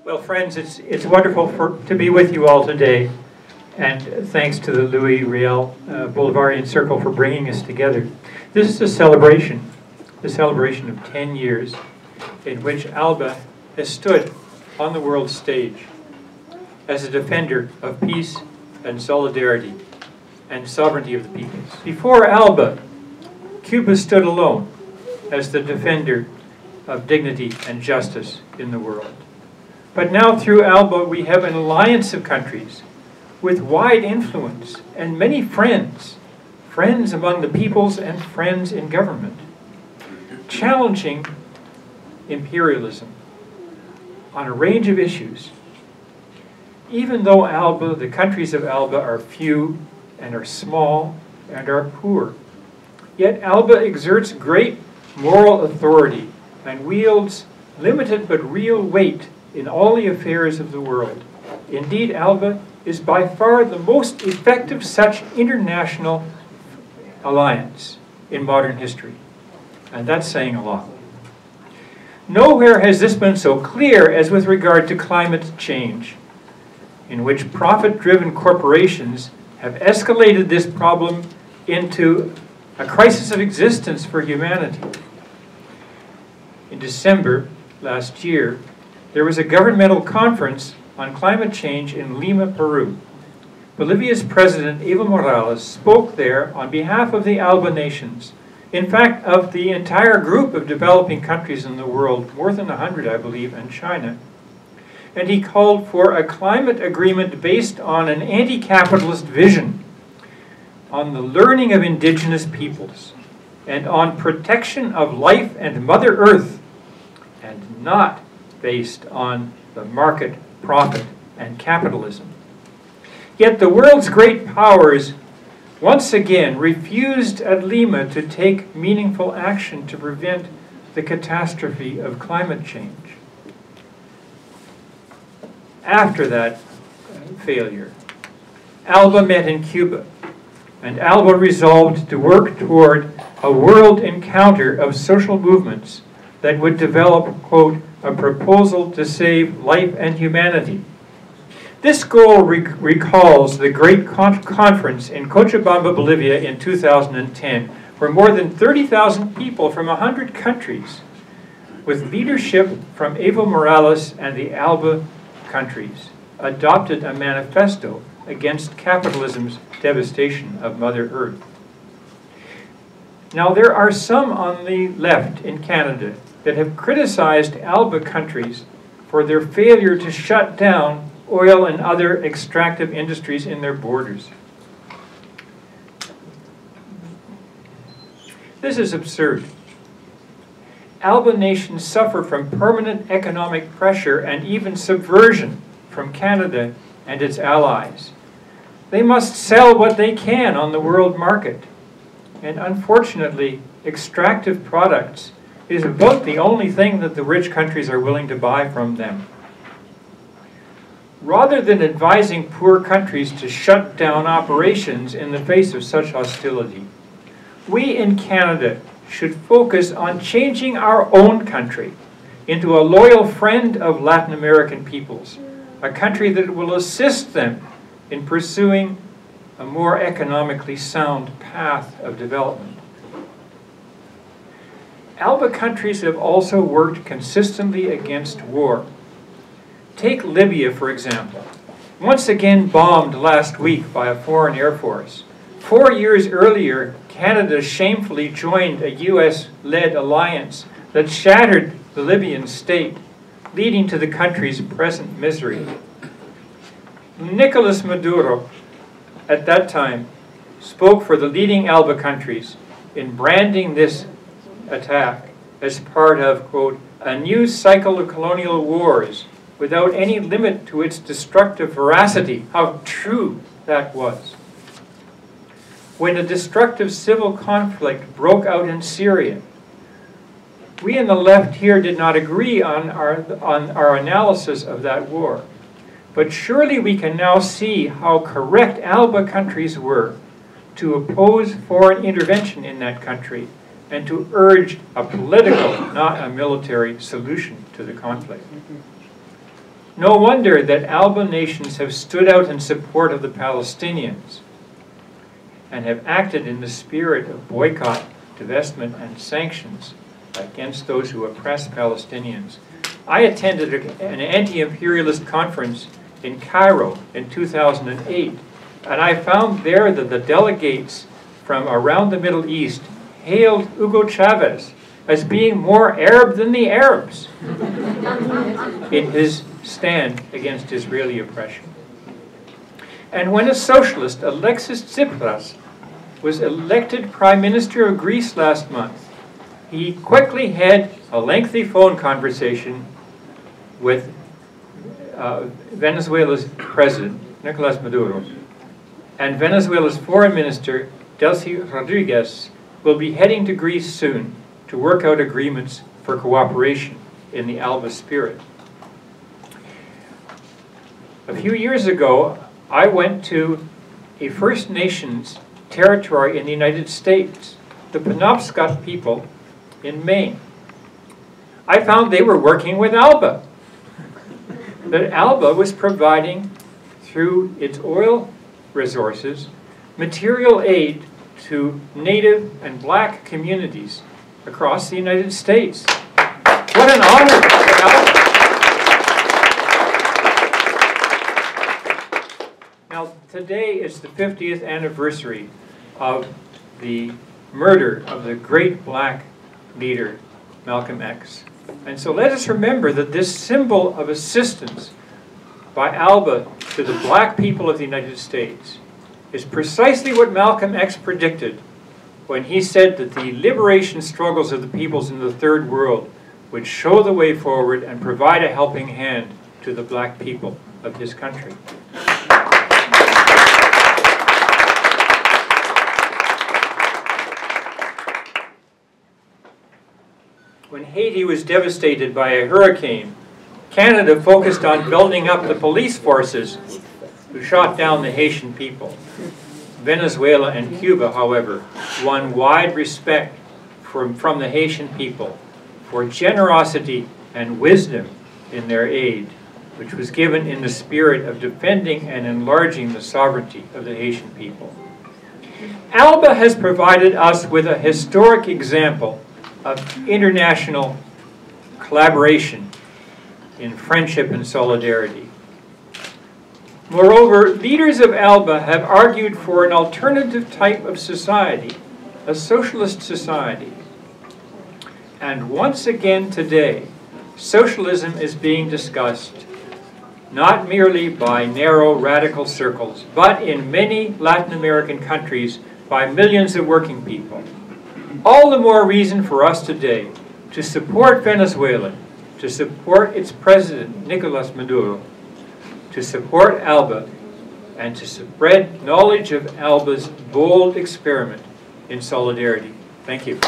Well, friends, it's wonderful to be with you all today, and thanks to the Riddell Bolivarian Circle for bringing us together. This is a celebration of 10 years in which ALBA has stood on the world stage as a defender of peace and solidarity and sovereignty of the peoples. Before ALBA, Cuba stood alone as the defender of dignity and justice in the world. But now through ALBA we have an alliance of countries with wide influence and many friends, friends among the peoples and friends in government, challenging imperialism on a range of issues. Even though ALBA, the countries of ALBA are few and are small and are poor, yet ALBA exerts great moral authority and wields limited but real weight in all the affairs of the world. Indeed, ALBA is by far the most effective such international alliance in modern history. And that's saying a lot. Nowhere has this been so clear as with regard to climate change, in which profit-driven corporations have escalated this problem into a crisis of existence for humanity. In December last year, there was a governmental conference on climate change in Lima, Peru. Bolivia's President Evo Morales spoke there on behalf of the ALBA nations, in fact of the entire group of developing countries in the world, more than 100 I believe, and China. And he called for a climate agreement based on an anti-capitalist vision, on the learning of indigenous peoples, and on protection of life and Mother Earth, and not based on the market, profit, and capitalism. Yet the world's great powers once again refused at Lima to take meaningful action to prevent the catastrophe of climate change. After that failure, ALBA met in Cuba, and ALBA resolved to work toward a world encounter of social movements that would develop, quote, a proposal to save life and humanity. This goal recalls the great conference in Cochabamba, Bolivia in 2010, where more than 30,000 people from 100 countries, with leadership from Evo Morales and the ALBA countries, adopted a manifesto against capitalism's devastation of Mother Earth. Now, there are some on the left in Canada that have criticized ALBA countries for their failure to shut down oil and other extractive industries in their borders. This is absurd. ALBA nations suffer from permanent economic pressure and even subversion from Canada and its allies. They must sell what they can on the world market. And unfortunately, extractive products is about the only thing that the rich countries are willing to buy from them. Rather than advising poor countries to shut down operations in the face of such hostility, we in Canada should focus on changing our own country into a loyal friend of Latin American peoples, a country that will assist them in pursuing a more economically sound path of development. ALBA countries have also worked consistently against war. Take Libya, for example, once again bombed last week by a foreign air force. 4 years earlier, Canada shamefully joined a US-led alliance that shattered the Libyan state, leading to the country's present misery. Nicolas Maduro, at that time, spoke for the leading ALBA countries in branding this attack as part of, quote, a new cycle of colonial wars without any limit to its destructive veracity. How true that was. When a destructive civil conflict broke out in Syria, we in the left here did not agree on our analysis of that war. But surely we can now see how correct ALBA countries were to oppose foreign intervention in that country and to urge a political, not a military, solution to the conflict. No wonder that ALBA nations have stood out in support of the Palestinians and have acted in the spirit of boycott, divestment, and sanctions against those who oppress Palestinians. I attended an anti-imperialist conference in Cairo in 2008, and I found there that the delegates from around the Middle East hailed Hugo Chavez as being more Arab than the Arabs in his stand against Israeli oppression. And when a socialist, Alexis Tsipras, was elected Prime Minister of Greece last month, he quickly had a lengthy phone conversation with Venezuela's president, Nicolas Maduro, and Venezuela's foreign minister, Delcy Rodriguez, will be heading to Greece soon to work out agreements for cooperation in the ALBA spirit. A few years ago, I went to a First Nations territory in the United States, the Penobscot people in Maine. I found they were working with ALBA. That ALBA was providing, through its oil resources, material aid to Native and Black communities across the United States. What an honor for ALBA. Now, today is the 50th anniversary of the murder of the great Black leader, Malcolm X. And so let us remember that this symbol of assistance by ALBA to the Black people of the United States is precisely what Malcolm X predicted when he said that the liberation struggles of the peoples in the Third World would show the way forward and provide a helping hand to the Black people of his country. When Haiti was devastated by a hurricane, Canada focused on building up the police forces who shot down the Haitian people. Venezuela and Cuba, however, won wide respect from the Haitian people for generosity and wisdom in their aid, which was given in the spirit of defending and enlarging the sovereignty of the Haitian people. ALBA has provided us with a historic example of international collaboration in friendship and solidarity. Moreover, leaders of ALBA have argued for an alternative type of society, a socialist society. And once again today, socialism is being discussed not merely by narrow radical circles, but in many Latin American countries by millions of working people. All the more reason for us today to support Venezuela, to support its president, Nicolas Maduro, to support ALBA, and to spread knowledge of ALBA's bold experiment in solidarity. Thank you.